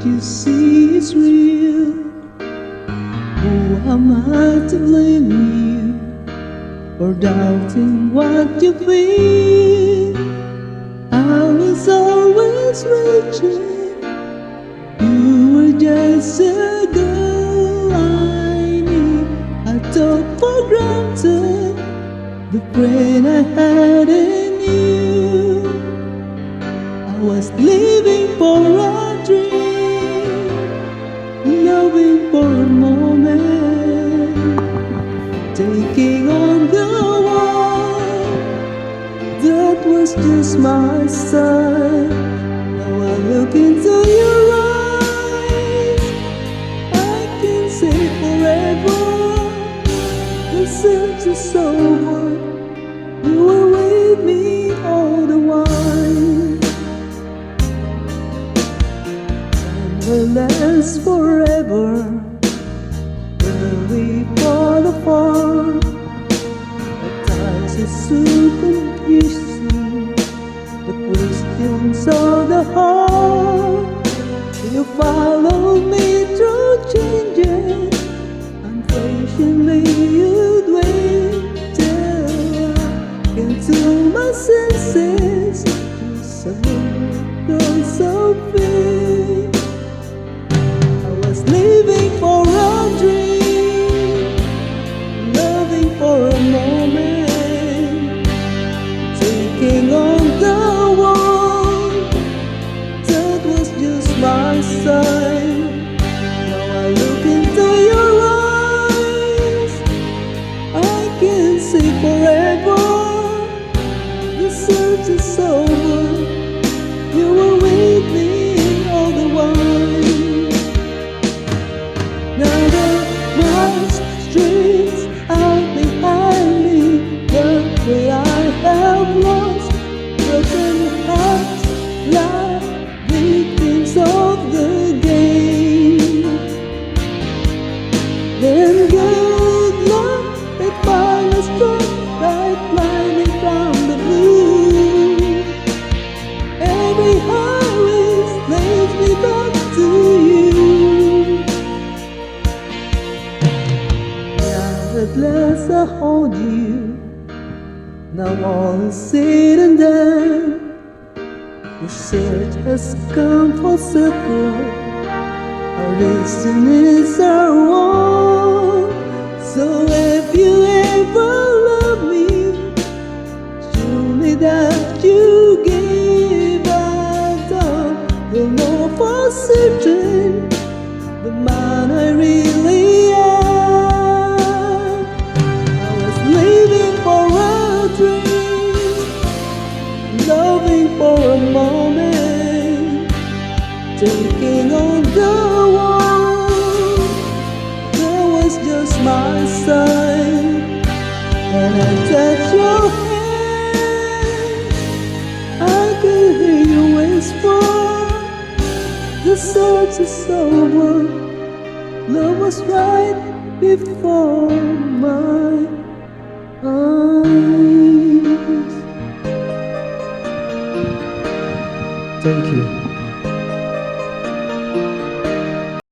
you see is real? Who am I to blame you for doubting what you feel? I was always reaching, you were just a girl I need. I took for granted the friend I had in you. I was living for a dream, loving for a moment, taking on the world. That was just my side. Now I look into your eyes, I can say forever the search is over. You were with me all the while. Time will last forever, will we fall apart? At times it's so confusing, the questions of the heart. You follow me through changes, and patiently you'd wait till I came to my senses. Just a little so big. I was living for a dream, loving for a moment, taking on the world. That was just my sign. Now I look into your eyes, I can see forever the search is over. You were with me all the while. Now the wide streets out behind me, the way I have lost broken hearts like victims of the game. Then good luck, they finally struck like lightning from the blue. Every highway leads me back to you. Now at last I hold you. Now all is said and done. The search has come full circle. Our destinies are one. So if you ever love me, show me that you gave up all. You'll know for certain the man I really am. I was living for a dream, loving for a moment, taking on the world. That was just my sign. When I touch your hand, I can hear you whisper, the search is over. Love was right before my eyes.